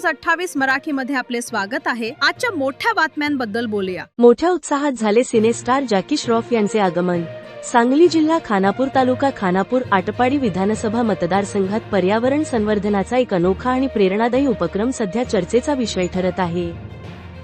News 28 मराठीमध्ये आपले स्वागत आहे। आजच्या मोठ्या बातम्यांबद्दल बोलूया। मोठ्या उत्साहात झाले सिनेस्टार जॅकी श्रॉफ यांचे आगमन। सांगली जिल्हा खानापूर तालुका खानापूर आटपाडी विधानसभा मतदारसंघात पर्यावरण संवर्धनाचा एक अनोखा आणि प्रेरणादायी उपक्रम सध्या चर्चेचा विषय ठरत आहे।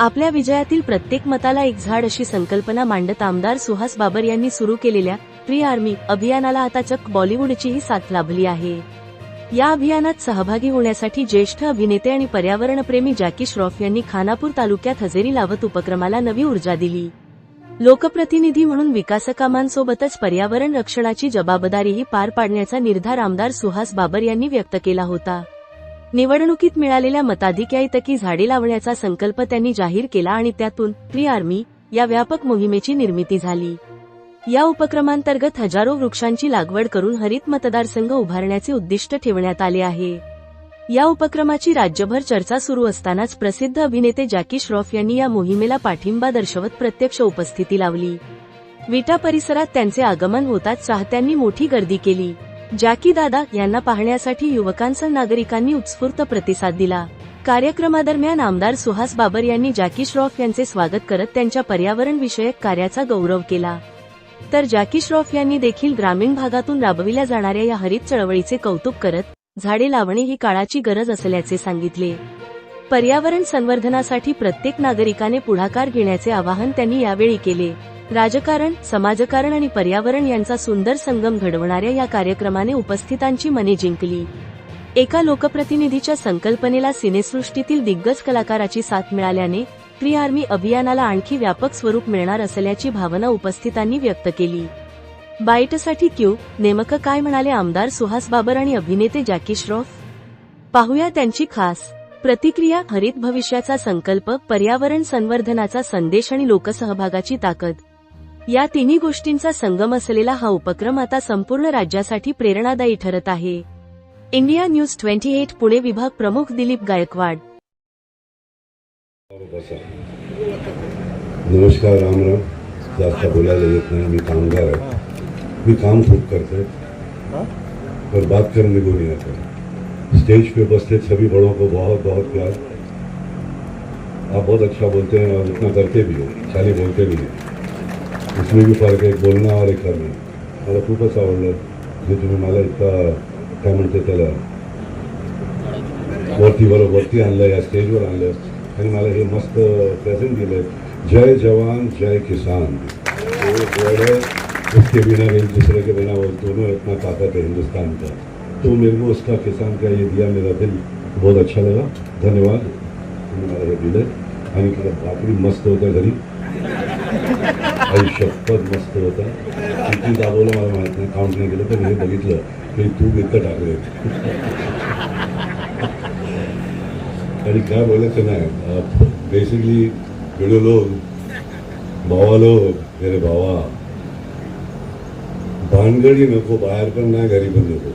आपल्या विजयातील प्रत्येक मताला एक झाड अशी संकल्पना मांडत आमदार सुहास बाबर यांनी सुरू केलेल्या ट्री आर्मी अभियानाला आता चक्क बॉलिवूडचीही साथ लाभली आहे। या अभियानात सहभागी होण्यासाठी ज्येष्ठ अभिनेते आणि पर्यावरणप्रेमी जॅकी श्रॉफ यांनी खानापूर तालुक्यात हजेरी लावत उपक्रमाला नवी ऊर्जा दिली। लोकप्रतिनिधी म्हणून विकासकामांसोबतच पर्यावरण रक्षणाची जबाबदारीही पार पाडण्याचा निर्धार आमदार सुहास बाबर यांनी व्यक्त केला होता। निवडणुकीत मिळालेल्या मताधिक्याइतकी झाडे लावण्याचा संकल्प त्यांनी जाहीर केला आणि त्यातून ट्री आर्मी या व्यापक मोहिमेची निर्मिती झाली। या उपक्रमांतर्गत हजारो वृक्षांची लागवड करून हरित मतदारसंघ उभारण्याचे उद्दिष्ट ठेवण्यात आले आहे। या उपक्रमाची राज्यभर चर्चा सुरू असतानाच प्रसिद्ध अभिनेते जॅकी श्रॉफ यांनी या मोहिमेला पाठिंबा दर्शवत प्रत्यक्ष उपस्थिती लावली। विटा परिसरात त्यांचे आगमन होताच चाहत्यांनी मोठी गर्दी केली। जॅकी दादा यांना पाहण्यासाठी युवकांसह नागरिकांनी उत्स्फूर्त प्रतिसाद दिला। कार्यक्रमादरम्यान आमदार सुहास बाबर यांनी जॅकी श्रॉफ यांचे स्वागत करत त्यांच्या पर्यावरण विषयक कार्याचा गौरव केला। तर जॅकी श्रॉफ यांनी देखील ग्रामीण भागातून राबविल्या जाणाऱ्या या हरित चळवळीचे कौतुक करत झाडे लावणे ही काळाची गरज असल्याचे सांगितले। पर्यावरण संवर्धनासाठी प्रत्येक नागरिकाने पुढाकार घेण्याचे आवाहन त्यांनी यावेळी केले। राजकारण, समाजकारण आणि पर्यावरण यांचा सुंदर संगम घडवणाऱ्या या कार्यक्रमाने उपस्थितांची मने जिंकली। एका लोकप्रतिनिधीच्या संकल्पनेला सिनेसृष्टीतील दिग्गज कलाकाराची साथ मिळाल्याने ट्री आर्मी अभियानाला आणखी व्यापक स्वरूप मिळणार असल्याची भावना उपस्थितांनी व्यक्त केली। बाईटसाठी क्यू नेमकं काय म्हणाले आमदार सुहास बाबर आणि अभिनेते जॅकी श्रॉफ, पाहूया त्यांची खास प्रतिक्रिया। हरित भविष्याचा संकल्प, पर्यावरण संवर्धनाचा संदेश आणि लोकसहभागाची ताकद या तिन्ही गोष्टींचा संगम असलेला हा उपक्रम आता संपूर्ण राज्यासाठी प्रेरणादायी ठरत आहे। इंडिया न्यूज 28 पुणे विभाग प्रमुख दिलीप गायकवाड। नमस्कार, राम राम। जास्त बोलायला येत नाही, मी कामगार आहे, मी काम खूप करते पर बात करने को नहीं आता। स्टेज पे उपस्थित सभी बड़ों को बहुत बहुत प्यार। आप बहुत अच्छा बोलते हैं और इतना करते भी हो, खाली बोलते भी हैं, इसमें भी फर्क है, बोलणं और एक करणं। मला खूपच आवडलं जे तुम्ही मला इतका काय म्हणते त्याला वरती आणलं, या स्टेजवर आणलं आणि मला हे मस्त प्रेझेंट दिलं। जय जवान जय किसान, उसके बिना एक दूसरे के बिना वो दोनों इतना ताकत है हिंदुस्तान का। तो मेरे को उसका किसान का ये दिया, मेरा दिल बहुत अच्छा लगा। धन्यवाद, मला हे दिलं आणि भाकरी मस्त होत्या घरी, शपथ मस्त होता। किती दाबवलं मला माहित नाही, काउंट नाही केलं, पण हे बघितलं की तूप इतकं टाकले आणि काय बोलायचं नाही। बेसिकली वीडियो लोग, भावा लोग, मेरे भावा, भानगडी नको, बाहेर पण नाही, घरी पण नको।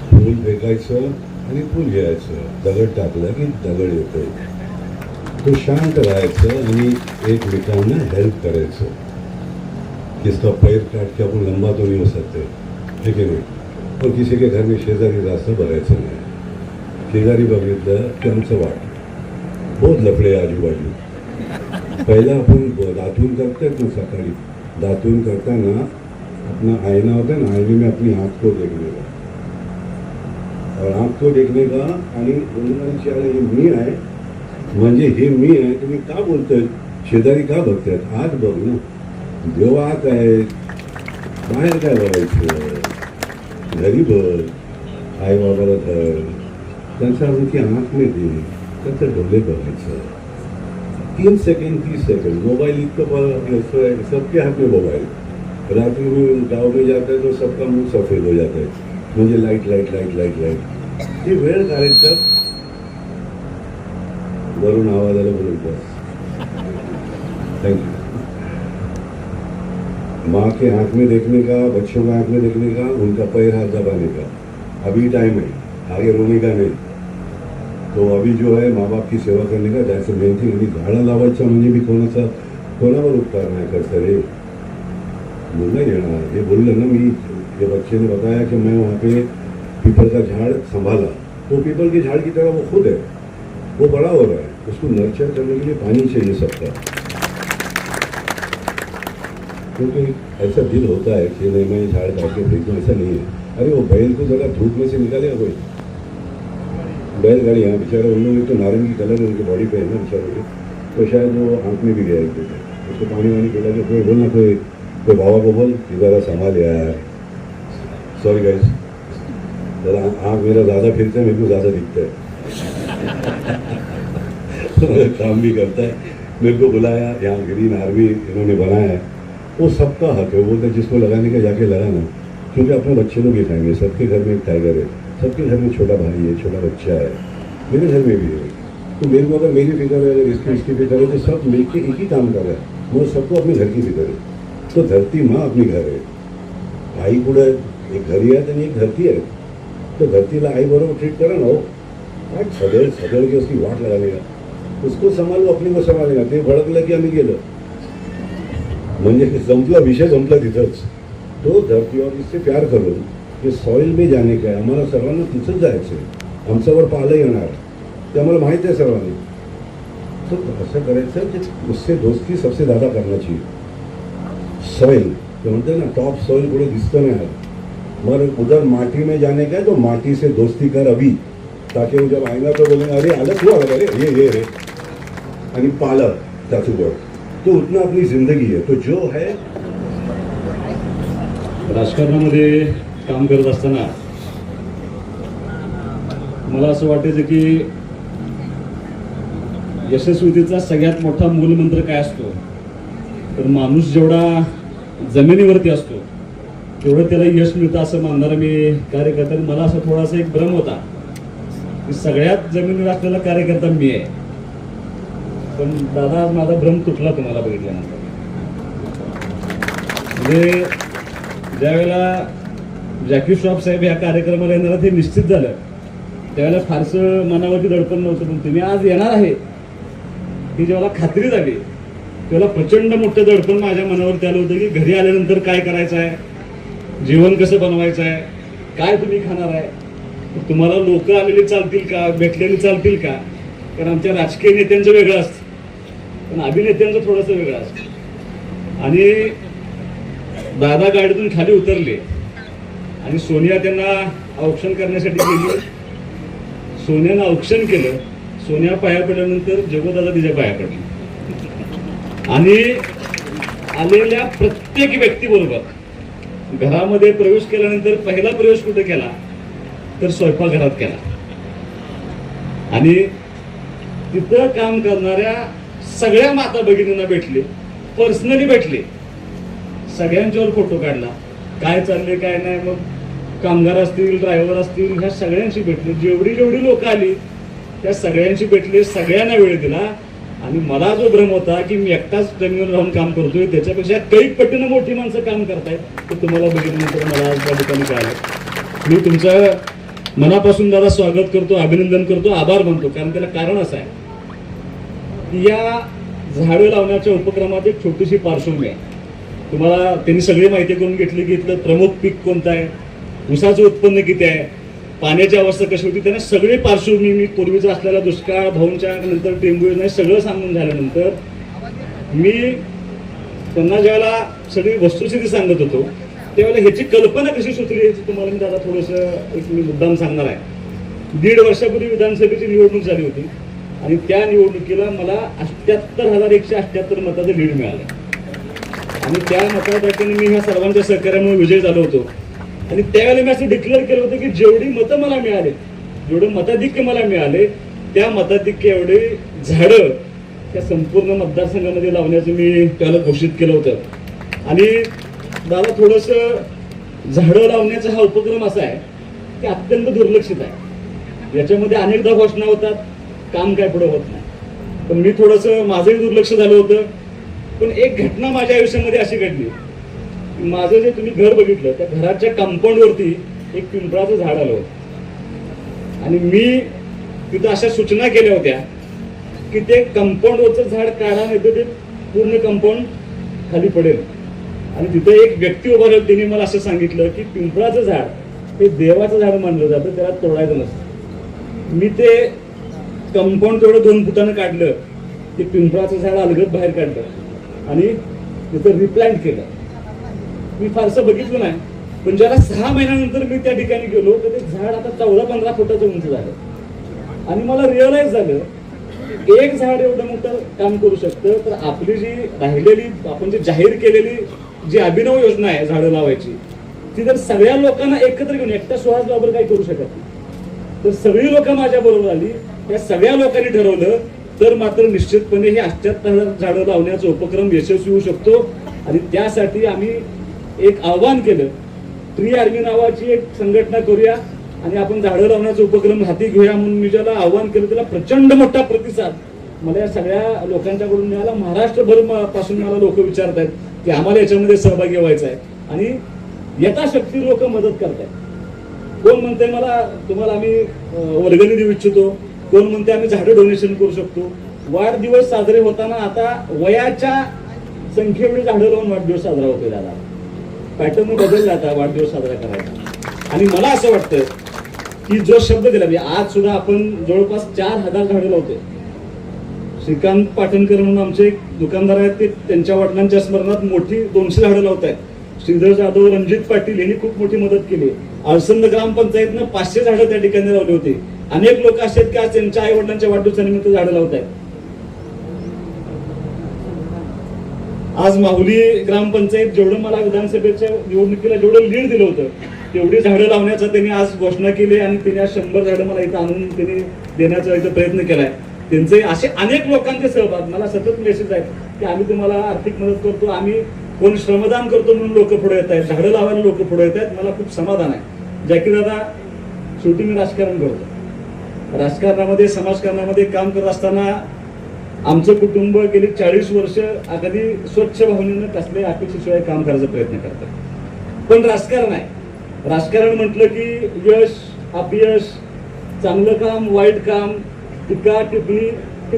फूल फेकायचं आणि फूल घ्यायचं, दगड टाकलं की दगड येतोय, तो शांत राहायचं आणि एकमेकांना हेल्प करायचं। किसका पैर काट के आपण लंबा तो नहीं हो सकते, ठीक है नहीं। और किसी के घर में शेजारी रास्ता बघायचं नाही, शेजारी बघितलं की आमचं वाट बहुत लफड़े आजूबाजू। पहिला आपण दातून करतात ना, सकाळी दातून करताना अपना आईना होता ना, आईने में अपनी आँख को देखने का और आँख को देखने का आणि हे मी आहे म्हणजे हे मी आहे, तुम्ही का बोलताय, शेजारी का बघतात, आत बघ ना, देव आत आहे, बाहेर काय बघायचं, घरी बघ, आई बाबाला धर, त्यांच्या उनकी आँख में दे, त्यांचं डोले बघायचं। 3 सेकंड 30 सेकंड मोबाइल इतना सबके हाथ में मोबाइल। रात्रि में गाँव में जाता है तो सबका मुंह सफेद हो जाता है, मुझे light light light light light ये वेळ करायचं। वरून आवाज आला बोलून बस, थैंक यू। माँ के आँख में देखने का, बच्चों का आँख में देखने का, उनका पैर हाथ दबाने का, अभी टाइम है, आगे रोने का नहीं। तो अभी जो है माँ बाप की सेवा करने का, दैट्स द मेन थिंग। झाडं लावायचं म्हणजे मी कोणावर उपकार नाही करता रे, मुलगा येणार, ये बोललं ना, मी ये बच्चे ने बताया कि मैं वहाँ पे पीपल का झाड़ संभाला वो पीपल के झाड़ की तरह वो खुद है, वो बड़ा हो रहा है, उसको नर्चर करने के लिए पानी चाहिए सबका। क्योंकि ऐसा दिल होता है कि नहीं मैं झाड़ काट के फेंक दूँ, ऐसा नहीं है। अरे वो बैल को जरा धूप में से निकालेगा कोई? बैलगाड़ी यहाँ बेचारा, उन लोगों तो नारंगी कलर है उनकी बॉडी पे है ना बेचारे के, तो शायद वो आँख में भी गया एक बेटा, उसको पानी वानी पिला के कोई बोलना, कोई बाबा को बोल कि ज़रा संभाल यार, सॉरी गाइस, ज़रा आँख मेरा ज़्यादा फिरता है, मेरे को ज़्यादा दिखता है काम भी करता है। मेरे को बुलाया, यहाँ ग्रीन आर्मी इन्होंने बनाया है, वो सबका हक है, वो बोलते जिसको लगाने का जाके लगाना, क्योंकि अपने बच्चे लोग ही खाएंगे। सबके घर में एक टाइगर है, सबके घर में छोटा भाई है, छोटा बच्चा है, मेरे घर में भी है। तो मेरे को अगर मेरी फिक्र है, अगर इसकी फिक्र है, तो सब मिलके एक ही काम कर रहा है, वो सबको अपने घर की फिक्र है। तो धरती माँ अपनी घर है, आई कुठं एक घरी आहे आणि एक धरती आहे, तो धरतीला आई बरोबर ट्रीट करा ना हो, काय सदैव सदैव की उसकी वाट लगाने का, उसको संभालो, अपने को संभालेगा, ते भडकलं की आम्ही गेलो, म्हणजे संपला विषय, संपला तिथंच। तो धरती और इससे प्यार करून जे सॉइल में जाने का आहे, आम्हाला सर्वांना तिथंच जायचं आहे, आमच्यावर पालं येणार ते आम्हाला माहीत आहे सर्वांनी। तो असं करायचं की उससे दोस्ती सबसे ज़्यादा करना चाहिए। सॉइल तो म्हणते ना, टॉप सॉइल कुठे दिसतं नाही आहे, मगर उधर माटी में जाने का है तो माटी से दोस्ती कर अभी, ताकि वो जब आएगा तो बोलेंगे अरे आलस हुआ अरे ये रे, आणि पालं त्याचबरोबर, तो उतना अपनी जिंदगी है। तो जो है राजकारणामध्ये काम करत असताना मला असं वाटायचं की यशस्वीतेचा सगळ्यात मोठा मूलमंत्र काय असतो, तर माणूस जेवढा जमिनीवरती असतो तेवढं त्याला यश मिळतं असं मानणारा मी कार्यकर्ता। मला असं थोडासा एक भ्रम होता की सगळ्यात जमिनीवर असलेला कार्यकर्ता मी आहे, पण दादा आज माझा भ्रम तुटला तुम्हाला बघितल्यानंतर। म्हणजे ज्यावेळेला जॅकी श्रॉफ साहेब या कार्यक्रमाला येणार ते निश्चित झालं, त्यावेळेला फारसं मनावरती दडपण नव्हतं, पण तुम्ही आज येणार आहे ही जेव्हा खात्री झाली तेव्हा प्रचंड मोठं दडपण माझ्या मनावरती आलं होतं की घरी आल्यानंतर काय करायचं आहे, जेवण कसं बनवायचं आहे, काय तुम्ही खाणार आहे, तुम्हाला लोक आलेली चालतील का, भेटलेली चालतील का, कारण आमच्या राजकीय नेत्यांचं वेगळं असतं, पण अभिनेत्यांचं थोडंसं वेगळं असतं। आणि दादा गाडीतून खाली उतरले आणि सोनिया त्यांना औक्षण करण्यासाठी गेली, सोन्यानं औक्षण केलं, सोन्या पाया पडल्यानंतर जगोदादा तिच्या पाया पडले, आणि आलेल्या प्रत्येक व्यक्तीबरोबर घरामध्ये प्रवेश केल्यानंतर पहिला प्रवेश कुठे केला तर स्वयंपाकघरात केला, आणि तिथं काम करणाऱ्या सगळ्या माता भगिनींना भेटले, पर्सनली भेटले, सगळ्यांच्यावर फोटो काढला, काय चालले काय नाही, मग कामगार असतील, ड्रायव्हर असतील, ह्या सगळ्यांशी भेटले, जेवढी लोक आली त्या सगळ्यांशी भेटले, सगळ्यांना वेळ दिला। आणि मला जो भ्रम होता की मी एकटाच जमिनीवर राहून काम करतोय, त्याच्यापेक्षा कैक पटीनं मोठी माणसं काम करतायत, ते तुम्हाला बघितल्यानंतर मला आज त्या ठिकाणी कळालं। मी तुमचं मनापासून दादा स्वागत करतो, अभिनंदन करतो, आभार मानतो, कारण त्याला कारण असं आहे की या झाडं लावण्याच्या उपक्रमात एक छोटीशी पार्श्वभूमी आहे। तुम्हाला त्यांनी सगळी माहिती करून घेतली की इथलं प्रमुख पीक कोणतं आहे, ऊसाचं उत्पन्न किती आहे, पाण्याची अवस्था कशी होती, त्यांना सगळी पार्श्वभूमी, मी पूर्वीचा असलेला दुष्काळ, भाऊंच्या नंतर टेंबू योजना सगळं सांगून झाल्यानंतर मी त्यांना ज्यावेळेला सगळी वस्तुस्थिती सांगत होतो त्यावेळेला ह्याची कल्पना कशी सुचली याची तुम्हाला मी दादा थोडंसं एक मी मुद्दाम सांगणार आहे। 1.5 वर्षापूर्वी विधानसभेची निवडणूक झाली होती आणि त्या निवडणुकीला मला 78,178 मताचं लीड मिळालं, आणि त्या मतासाठी मी ह्या सर्वांच्या सहकार्यामुळे विजय झालो होतो। आणि त्यावेळेला मी असं डिक्लेअर केलं होतं की जेवढी मतं मला मिळाले, जेवढं मताधिक्य मला मिळाले, त्या मताधिक्य एवढे झाडं त्या संपूर्ण मतदारसंघामध्ये लावण्याचं मी त्याला घोषित केलं होतं। आणि दादा थोडंसं झाडं लावण्याचा हा उपक्रम असा आहे की अत्यंत दुर्लक्षित आहे, याच्यामध्ये अनेकदा घोषणा होतात, काम काय पुढे होत नाही, पण मी थोडंसं माझंही दुर्लक्ष झालं होतं। पण एक घटना माझ्या आयुष्यामध्ये अशी घडली, माझं जे तुम्ही घर बघितलं त्या घराच्या कंपाऊंडवरती एक पिंपळाचं झाड आलं होतं, आणि मी तिथं अशा सूचना केल्या होत्या की ते कंपाऊंडवरचं झाड काढा, नाही तर ते पूर्ण कंपाऊंड खाली पडेल। आणि तिथे एक व्यक्ती उभा राहिला, तिने मला असं सांगितलं की पिंपळाचं झाड हे देवाचं झाड मानलं जातं, त्याला तोडायचं नसतं, मी ते कंपाऊंड तेवढं 2 फुटानं काढलं, ते पिंपळाचं झाड अलगद बाहेर काढलं आणि तिथं रिप्लांट केलं. मी फारसं बघितलं नाही, पण ज्याला 6 महिन्यानंतर मी त्या ठिकाणी गेलो तर ते झाड आता 14-15 फुटाचं उंच झालं आणि मला रिअलाइज झालं एक झाड एवढं मोठं काम करू शकतं, तर आपली जी राहिलेली आपण जी जाहीर केलेली जी अभिनव योजना आहे झाडं लावायची, ती जर सगळ्या लोकांना एकत्र घेऊन, एकटा सुहास बाबर काही करू शकत नाही, तर सगळी लोक माझ्या बरोबर आली, त्या सगळ्या लोकांनी ठरवलं तर मात्र निश्चितपणे हे 78,000 झाडं लावण्याचा उपक्रम यशस्वी होऊ शकतो. आणि त्यासाठी आम्ही एक आव्हान केलं, ट्री आर्मी नावाची एक संघटना करूया आणि आपण झाडं लावण्याचा उपक्रम हाती घेऊया म्हणून मी ज्याला आव्हान केलं त्याला प्रचंड मोठा प्रतिसाद मला या सगळ्या लोकांच्याकडून मिळाला. महाराष्ट्रभर पासून मला लोक विचारत आहेत की आम्हाला याच्यामध्ये सहभागी व्हायचं आहे आणि यथाशक्ती लोक मदत करतायत. कोण म्हणते मला तुम्हाला आम्ही वर्गणी देऊ इच्छितो, कोण म्हणते आम्ही झाडं डोनेशन करू शकतो. वाढदिवस साजरे होताना आता वयाच्या संख्येएवढी झाडं लावून वाढदिवस साजरा होतोय. दादा पॅटर्न बदलला आता वाढदिवस साजरा करायचा. आणि मला असं वाटतं की जो शब्द दिला, म्हणजे आज सुद्धा आपण जवळपास 4,000 झाडं लावतोय. श्रीकांत पाटणकर म्हणून आमचे एक दुकानदार आहेत, ते त्यांच्या वडिलांच्या स्मरणात मोठी 200 झाडं लावत आहेत. श्रीधर जाधव, रणजित पाटील यांनी खूप मोठी मदत केली. आळसंद ग्रामपंचायतनं 500 झाडं त्या ठिकाणी लावली होती. अनेक लोक असे आहेत की आज त्यांच्या आई वडिलांच्या वाढदिवसानिमित्त झाडं लावत आहेत. आज माहुली ग्रामपंचायत जेवढं मला विधानसभेच्या निवडणुकीला जेवढं लीड दिलं होतं तेवढी झाडं लावण्याचा त्यांनी आज घोषणा केली आणि त्यांनी आज 100 झाडं मला इथं आणून त्यांनी देण्याचा इथं प्रयत्न केलाय. त्यांचे असे अनेक लोकांचे सहभाग मला सतत मेसेज आहेत की आम्ही तुम्हाला आर्थिक मदत करतो, आम्ही कोण श्रमदान करतो म्हणून लोक पुढे येत आहेत, झाडं लावायला लोक पुढे येत आहेत. मला खूप समाधान आहे. जाकीर दादा, शेवटी मी राजकारण करतो. राजकारणामध्ये समाजकारणामध्ये काम करत असताना आमचं कुटुंब गेली 40 वर्ष अगदी स्वच्छ भावनेनं कसल्याही अपेक्षेशिवाय काम करायचा प्रयत्न करतात. पण राजकारण आहे, राजकारण म्हटलं की यश अपयश, चांगलं काम वाईट काम, टीका टिप्पणी हे